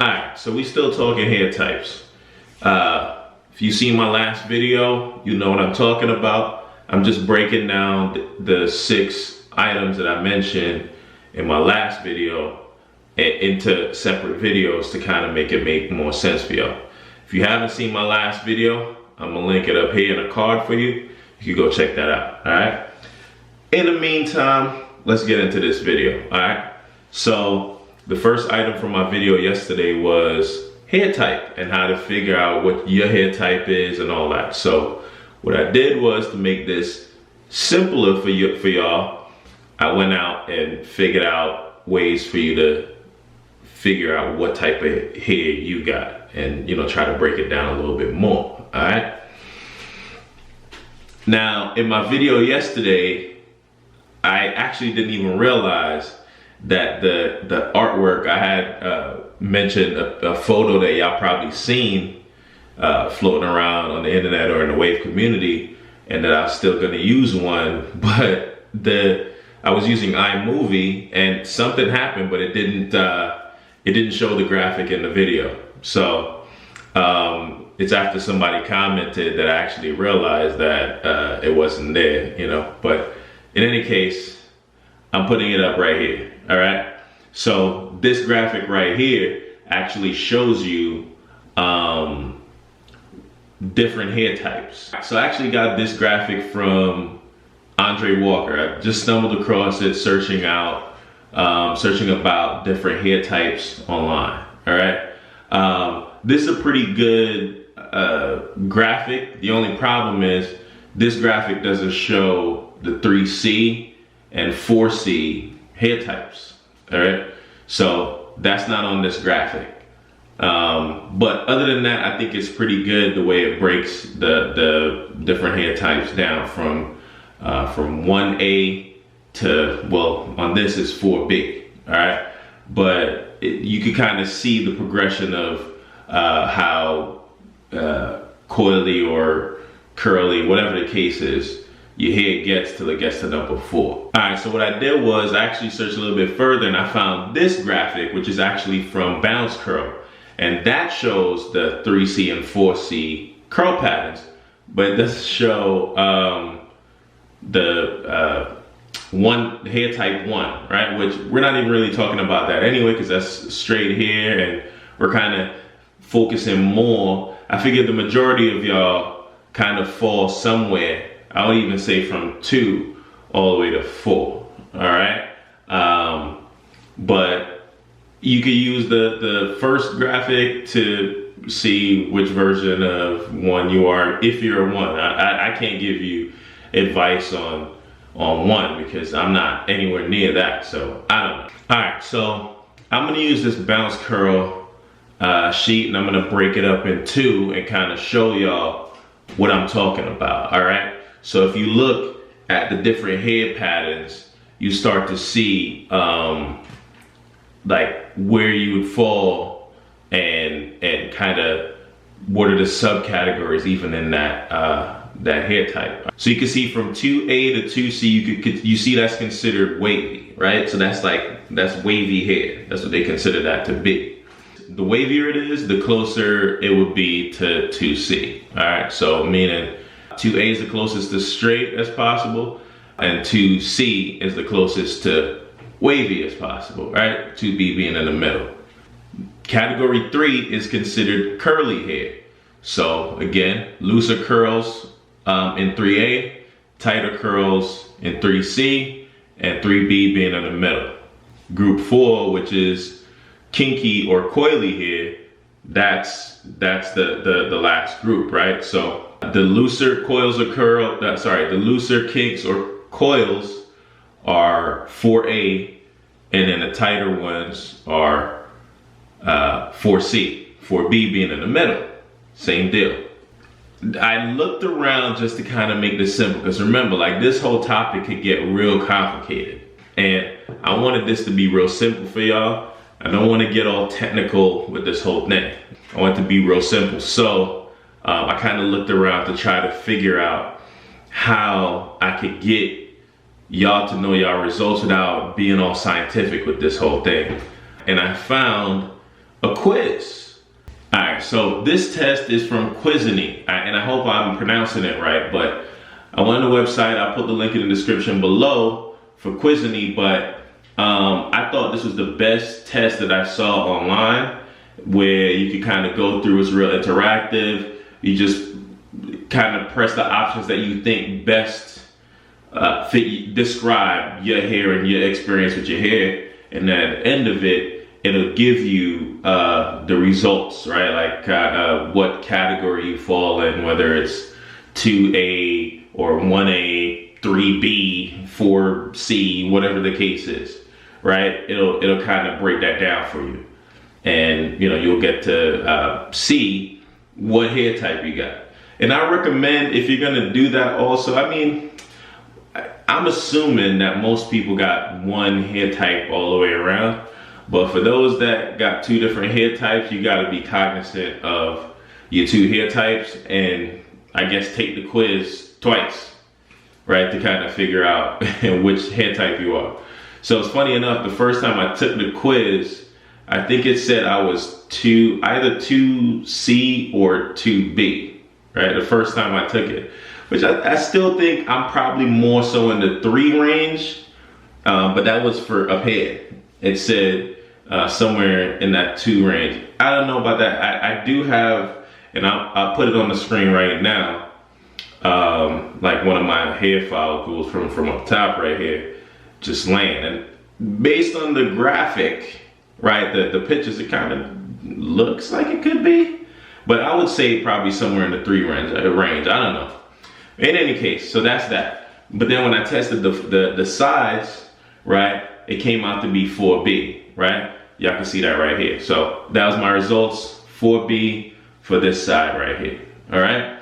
Alright, so we still talking hair types. If you seen my last video, you know what I'm talking about. I'm just breaking down the 6 items that I mentioned in my last video into separate videos to kind of make it make more sense for y'all. If you haven't seen my last video, I'm gonna link it up here in a card for you. You can go check that out, alright? In the meantime, let's get into this video, alright? So, the first item from my video yesterday was hair type and how to figure out what your hair type is and all that. So what I did was, to make this simpler for y'all, I went out and figured out ways for you to figure out what type of hair you got and, you know, try to break it down a little bit more, all right? Now, in my video yesterday, I actually didn't even realize that the artwork I had mentioned a photo that y'all probably seen floating around on the internet or in the wave community, and that I was still gonna use one, but I was using iMovie and something happened, but it didn't show the graphic in the video. So it's after somebody commented that I actually realized that it wasn't there, you know. But in any case, I'm putting it up right here. All right, so this graphic right here actually shows you different hair types. So I actually got this graphic from Andre Walker. I just stumbled across it searching about different hair types online. All right, this is a pretty good graphic. The only problem is this graphic doesn't show the 3C and 4C hair types, all right? So that's not on this graphic. But other than that, I think it's pretty good the way it breaks the different hair types down from 1A to, well, on this is 4B, all right? But you can kind of see the progression of how coily or curly, whatever the case is, your hair gets till it gets to number 4. All right, so what I did was I actually searched a little bit further and I found this graphic, which is actually from Bounce Curl. And that shows the 3C and 4C curl patterns, but it doesn't show the hair type 1, right? Which we're not even really talking about that anyway, because that's straight hair and we're kind of focusing more. I figured the majority of y'all kind of fall somewhere. I would even say from 2 all the way to 4, all right? But you could use the first graphic to see which version of 1 you are, if you're a 1. I can't give you advice on 1 because I'm not anywhere near that, so I don't know. All right, so I'm gonna use this Bounce Curl sheet and I'm gonna break it up in 2 and kind of show y'all what I'm talking about, all right? So if you look at the different hair patterns, you start to see like where you would fall and kind of what are the subcategories even in that that hair type. So you can see from 2A to 2C, you see that's considered wavy, right? So that's wavy hair. That's what they consider that to be. The wavier it is, the closer it would be to 2C. All right, so meaning 2A is the closest to straight as possible, and 2C is the closest to wavy as possible, right? 2B being in the middle. Category 3 is considered curly hair. So again, looser curls in 3A, tighter curls in 3C, and 3B being in the middle. Group 4, which is kinky or coily hair, that's the last group, right? So the looser coils or the looser kinks or coils are 4A, and then the tighter ones are 4C, 4B being in the middle. Same deal. I looked around just to kind of make this simple, because remember, like, this whole topic could get real complicated, and I wanted this to be real simple for y'all. I don't want to get all technical with this whole thing. I want it to be real simple. So I kind of looked around to try to figure out how I could get y'all to know y'all results without being all scientific with this whole thing. And I found a quiz. All right, so this test is from Quizizny, and I hope I'm pronouncing it right, but I went on the website. I'll put the link in the description below for Quizizny, but I thought this was the best test that I saw online, where you could kind of go through. It's real interactive. You just kind of press the options that you think best describe your hair and your experience with your hair, and at the end of it, it'll give you the results, right? Like what category you fall in, whether it's 2A or 1A, 3B, 4C, whatever the case is, right? It'll kind of break that down for you, and you'll get to see what hair type you got. And I recommend, if you're gonna do that also, I mean, I'm assuming that most people got one hair type all the way around, but for those that got two different hair types, you gotta be cognizant of your two hair types, and I guess take the quiz twice, right, to kind of figure out which hair type you are. So it's funny enough, the first time I took the quiz, I think it said I was either 2C or 2B, right? The first time I took it, which I still think I'm probably more so in the 3 range, but that was for up here. It said somewhere in that 2 range. I don't know about that. I do have, and I'll put it on the screen right now, like one of my hair follicles from up top right here, just laying. And based on the graphic, right, the pictures, it kind of looks like it could be, but I would say probably somewhere in the 3 range. I don't know. In any case, so that's that. But then when I tested the sides, right, it came out to be 4B, right? Y'all can see that right here. So that was my results, 4B for this side right here, all right?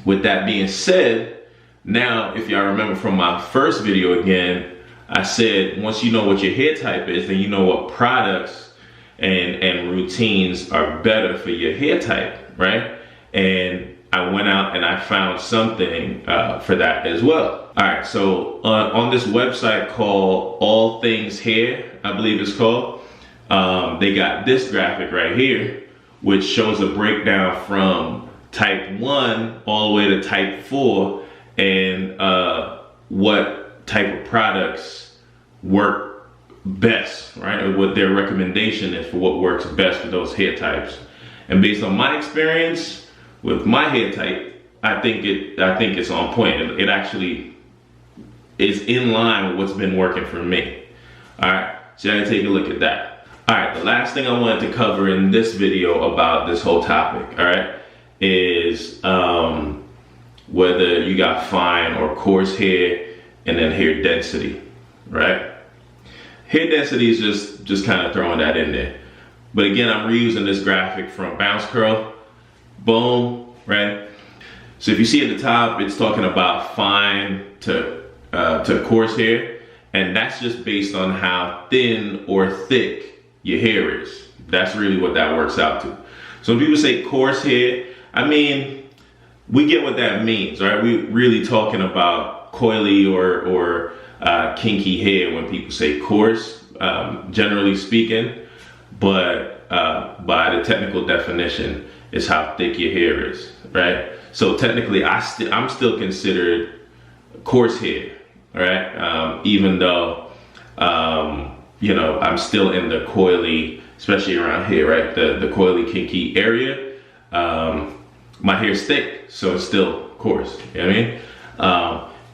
With that being said, now if y'all remember from my first video again, I said once you know what your hair type is, then you know what products and routines are better for your hair type, right? And I went out and I found something for that as well. All right, so on this website called All Things Hair, I believe it's called, they got this graphic right here, which shows a breakdown from type 1 all the way to type 4, and what type of products work best, right? Or what their recommendation is for what works best for those hair types. And based on my experience with my hair type, I think it's on point. It actually is in line with what's been working for me. All right, so I can take a look at that. All right, the last thing I wanted to cover in this video about this whole topic, all right, is whether you got fine or coarse hair, and then hair density, right? Hair density is just kind of throwing that in there. But again, I'm reusing this graphic from Bounce Curl. Boom, right? So if you see at the top, it's talking about fine to coarse hair, and that's just based on how thin or thick your hair is. That's really what that works out to. So when people say coarse hair, I mean, we get what that means, right? We're really talking about coily or kinky hair when people say coarse, generally speaking, but by the technical definition, is how thick your hair is, right? So technically, I'm still considered coarse hair, right? Even though, I'm still in the coily, especially around here, right? The coily, kinky area. My hair's thick, so it's still coarse, you know what I mean?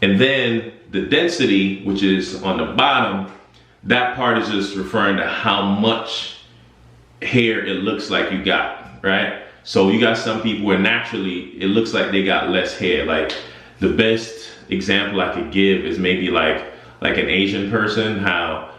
And then the density, which is on the bottom, that part is just referring to how much hair it looks like you got, right? So you got some people where naturally it looks like they got less hair. Like the best example I could give is maybe like an Asian person, how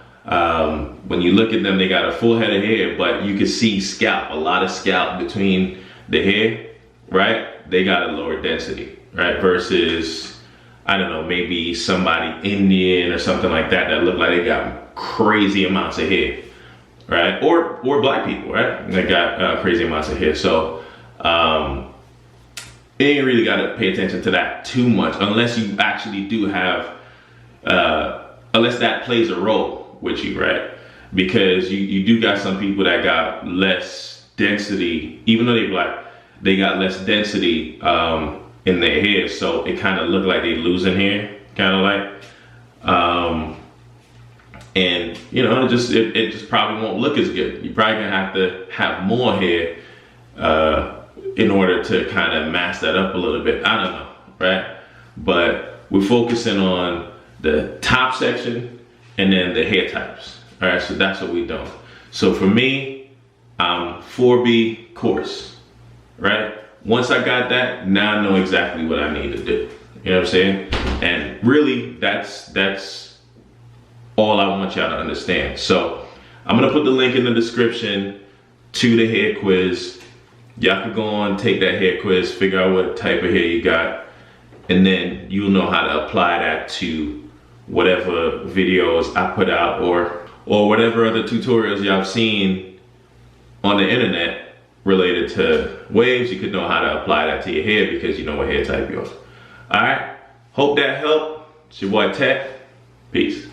when you look at them, they got a full head of hair, but you can see scalp, a lot of scalp between the hair, right? They got a lower density, right? Versus, I don't know, maybe somebody Indian or something like that look like they got crazy amounts of hair, right? Or black people, right? They got crazy amounts of hair. So you ain't really got to pay attention to that too much unless you actually do have, unless that plays a role with you, right? because you do got some people that got less density, even though they black, they got less density in their hair, so it kind of look like they losing hair, kind of like. And you know, it just probably won't look as good. You're probably gonna have to have more hair in order to kind of mask that up a little bit. I don't know, right? But we're focusing on the top section and then the hair types. All right, so that's what we're doing. So for me, I'm 4B coarse, right? Once I got that, now I know exactly what I need to do. You know what I'm saying? And really, that's all I want y'all to understand. So I'm gonna put the link in the description to the hair quiz. Y'all can go on, take that hair quiz, figure out what type of hair you got, and then you'll know how to apply that to whatever videos I put out or whatever other tutorials y'all have seen on the internet related to waves. You could know how to apply that to your hair because you know what hair type you are. All right, hope that helped. It's your boy Tech. Peace.